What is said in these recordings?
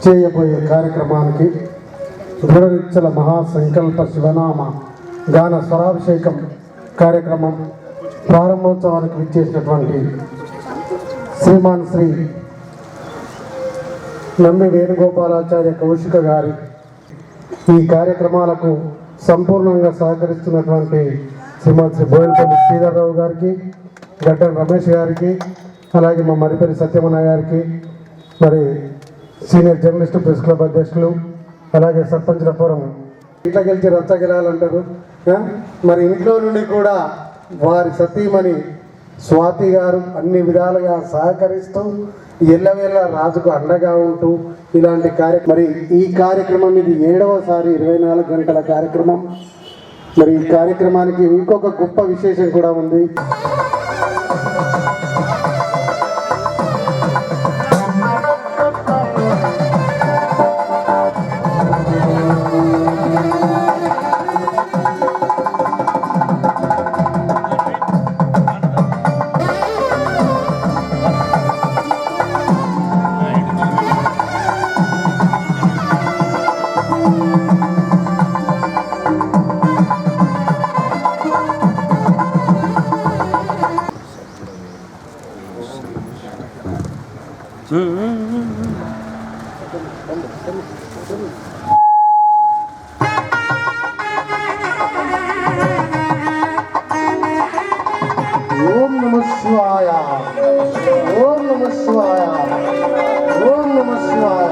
చేయబోయే కార్యక్రమానికి దృఢనిచ్చల మహాసంకల్ప శివనామ గాన స్వరాభిషేకం కార్యక్రమం ప్రారంభోత్సవానికి విచ్చేసినటువంటి శ్రీమాన్ శ్రీ నంబి వేణుగోపాలాచార్య కౌశిక గారి ఈ కార్యక్రమాలకు సంపూర్ణంగా సహకరిస్తున్నటువంటి శ్రీమాన్ శ్రీ బోయినపల్లి శ్రీధర్రావు గారికి, గడ్డం రమేష్ గారికి, అలాగే మా మరిపల్లి సత్యమన్న గారికి, మరి సీనియర్ జర్నలిస్టు ప్రెస్ క్లబ్ అధ్యక్షులు, అలాగే సర్పంచ్ల ఫోరం ఇంట్లో గెలిచి రచ్చగిలాలంటారు. మరి ఇంట్లో నుండి కూడా వారి సతీమణి స్వాతి గారు అన్ని విధాలుగా సహకరిస్తూ ఎల్లవేళ రాజుకు అండగా ఉంటూ ఇలాంటి మరి ఈ కార్యక్రమం ఇది 7వసారి 24 గంటల కార్యక్రమం. మరి ఈ కార్యక్రమానికి ఇంకొక గొప్ప విశేషం కూడా ఉంది. ఓం నమః శివాయ, ఓం నమః శివాయ, ఓం నమః శివాయ.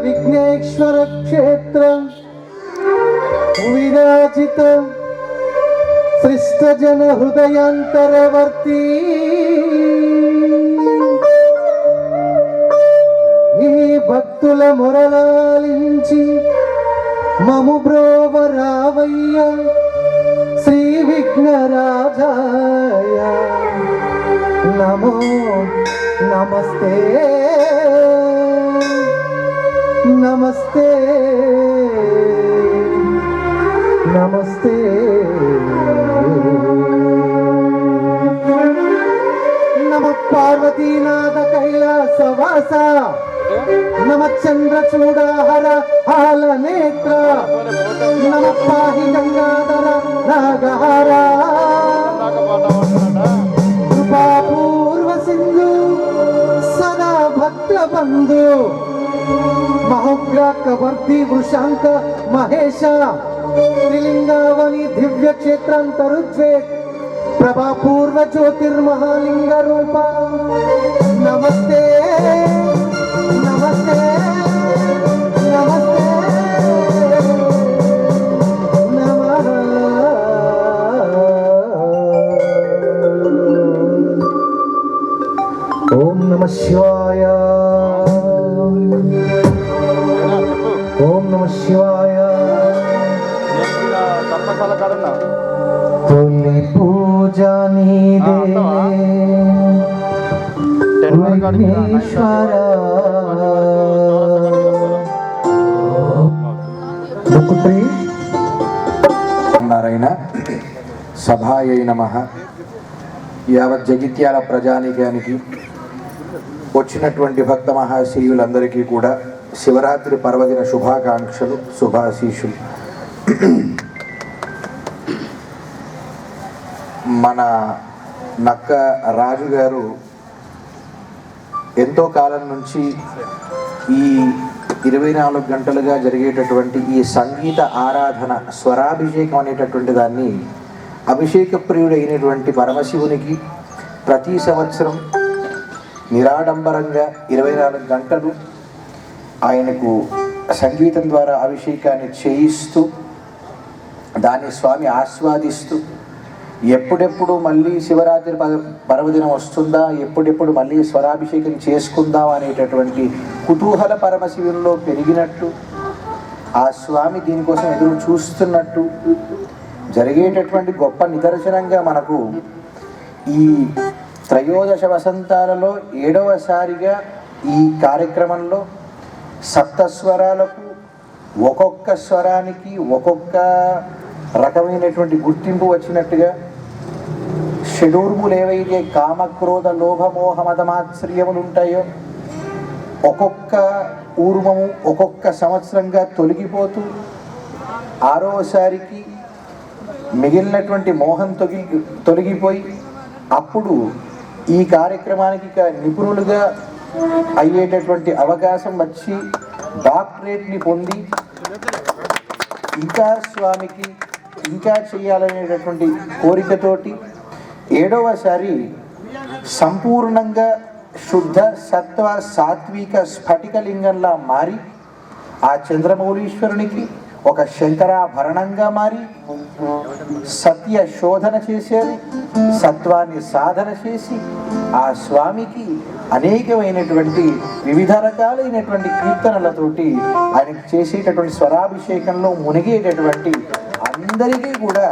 विघ्नेश्वर क्षेत्र विराजित సృష్టజన హృదయాంతరవర్తి ఈ భక్తుల మొరలాలించి మము బ్రోవరావయ్య శ్రీ విఘ్నరాజాయ నమో నమస్తే నమస్తే నమస్తే నమ పార్వతీనాథ కైలాసవాస నమ చంద్రచూడాహర హాల నేత్ర నమ పాహి గంగాధర నాగహార కృపాపూర్వ సింధు సదా భక్త బంధు మహోగ్రాకవర్తి వృషాంక మహేశ త్రిలింగావని దివ్య క్షేత్రాంతరుజ్వే ప్రభాపూర్వ జ్యోతిర్మహాలింగ రూప నమస్తే నమస్తే నమస్తే నమః ఓం నమః శివాయ ఓం నమః శివాయ తొలి పూజ నీదే విఘ్నేశ్వర నారాయణ సభాయై నమః. యావత్ జగిత్యాల ప్రజానికానికి వచ్చినటువంటి భక్త మహాశయులందరికీ కూడా శివరాత్రి పర్వదిన శుభాకాంక్షలు, శుభాశీషులు. మన నక్క రాజు గారు ఎంతో కాలం నుంచి ఈ 24 గంటలుగా జరిగేటటువంటి ఈ సంగీత ఆరాధన స్వరాభిషేకం అనేటటువంటి దాన్ని అభిషేక ప్రియుడు అయినటువంటి పరమశివునికి ప్రతి సంవత్సరం నిరాడంబరంగా 24 గంటలు ఆయనకు సంగీతం ద్వారా అభిషేకాన్ని చేయిస్తూ దాన్ని స్వామి ఆస్వాదిస్తూ ఎప్పుడెప్పుడు మళ్ళీ శివరాత్రి పర్వదినం వస్తుందా, ఎప్పుడెప్పుడు మళ్ళీ స్వరాభిషేకం చేసుకుందాం అనేటటువంటి కుతూహల పరమశివుల్లో పెరిగినట్టు ఆ స్వామి దీనికోసం ఎదురు చూస్తున్నట్టు జరిగేటటువంటి గొప్ప నిదర్శనంగా మనకు ఈ త్రయోదశ వసంతాలలో 7వసారిగా ఈ కార్యక్రమంలో సప్తస్వరాలకు ఒక్కొక్క స్వరానికి ఒక్కొక్క రకమైనటువంటి గుర్తింపు వచ్చినట్టుగా షడూర్ములు ఏవైతే కామక్రోధ లోభమోహ మదమాత్సర్యములు ఉంటాయో ఒక్కొక్క ఊర్వము ఒక్కొక్క సంవత్సరంగా తొలగిపోతూ 6వసారికి మిగిలినటువంటి మోహం తొలగిపోయి అప్పుడు ఈ కార్యక్రమానికి నిపుణులుగా అయ్యేటటువంటి అవకాశం వచ్చి డాక్టరేట్ని పొంది ఇంకా స్వామికి ఇంకా చేయాలనేటటువంటి కోరికతోటి 7వసారి సంపూర్ణంగా శుద్ధ సత్వ సాత్విక స్ఫటికలింగంలా మారి ఆ చంద్రమౌళీశ్వరునికి ఒక శంకరాభరణంగా మారి సత్య శోధన చేశారు, సత్వాన్ని సాధన చేసి ఆ స్వామికి అనేకమైనటువంటి వివిధ రకాలైనటువంటి కీర్తనలతోటి ఆయనకు చేసేటటువంటి స్వరాభిషేకంలో మునిగేటటువంటి అందరికీ కూడా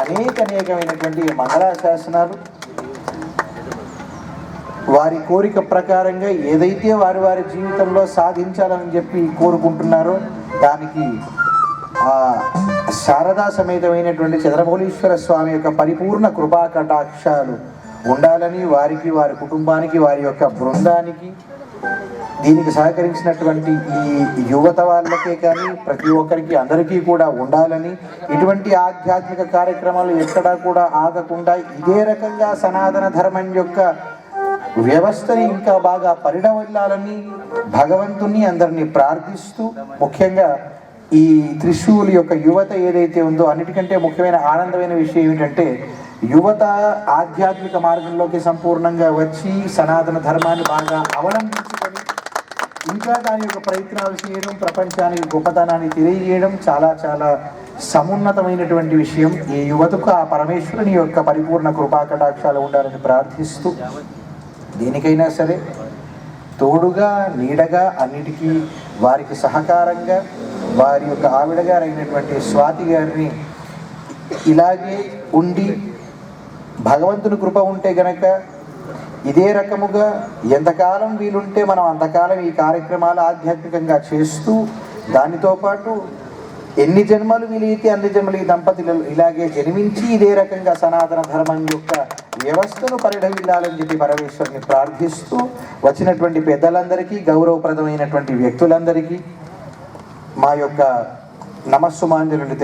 అనేకమైనటువంటి మంగళాశాసనాలు వారి కోరిక ప్రకారంగా ఏదైతే వారి వారి జీవితంలో సాధించాలని చెప్పి కోరుకుంటున్నారో దానికి ఆ శారదా సమేతమైనటువంటి చంద్రమౌళీశ్వర స్వామి యొక్క పరిపూర్ణ కృపా కటాక్షాలు ఉండాలని వారికి, వారి కుటుంబానికి, వారి యొక్క బృందానికి, దీనికి సహకరించినటువంటి ఈ యువత వాళ్ళకే కానీ ప్రతి ఒక్కరికి అందరికీ కూడా ఉండాలని, ఇటువంటి ఆధ్యాత్మిక కార్యక్రమాలు ఎక్కడా కూడా ఆగకుండా ఇదే రకంగా సనాతన ధర్మం యొక్క వ్యవస్థని ఇంకా బాగా పరిణమిల్లాలని భగవంతుని అందరినీ ప్రార్థిస్తూ, ముఖ్యంగా ఈ త్రిశూల్ యొక్క యువత ఏదైతే ఉందో అన్నిటికంటే ముఖ్యమైన ఆనందమైన విషయం ఏమిటంటే యువత ఆధ్యాత్మిక మార్గంలోకి సంపూర్ణంగా వచ్చి సనాతన ధర్మాన్ని బాగా అవలంబించుకొని ఇంకా దాని యొక్క ప్రయత్నాలు చేయడం, ప్రపంచానికి గొప్పతనాన్ని తెలియజేయడం చాలా చాలా సమున్నతమైనటువంటి విషయం. ఈ యువతకు ఆ పరమేశ్వరుని యొక్క పరిపూర్ణ కృపాకటాక్షాలు ఉండాలని ప్రార్థిస్తూ, దేనికైనా సరే తోడుగా నీడగా అన్నిటికీ వారికి సహకారంగా వారి యొక్క ఆవిడ గారైనటువంటి స్వాతి గారిని ఇలాగే ఉండి, భగవంతుని కృప ఉంటే గనక ఇదే రకముగా ఎంతకాలం వీలుంటే మనం అంతకాలం ఈ కార్యక్రమాలు ఆధ్యాత్మికంగా చేస్తూ, దానితో పాటు ఎన్ని జన్మలు వీలైతే అన్ని జన్మలు ఈ దంపతులు ఇలాగే జన్మించి ఇదే రకంగా సనాతన ధర్మం యొక్క వ్యవస్థను పరిఢవిల్లాలని చెప్పి పరమేశ్వరుని ప్రార్థిస్తూ, వచ్చినటువంటి పెద్దలందరికీ, గౌరవప్రదమైనటువంటి వ్యక్తులందరికీ మా యొక్క నమస్సుమాంజలు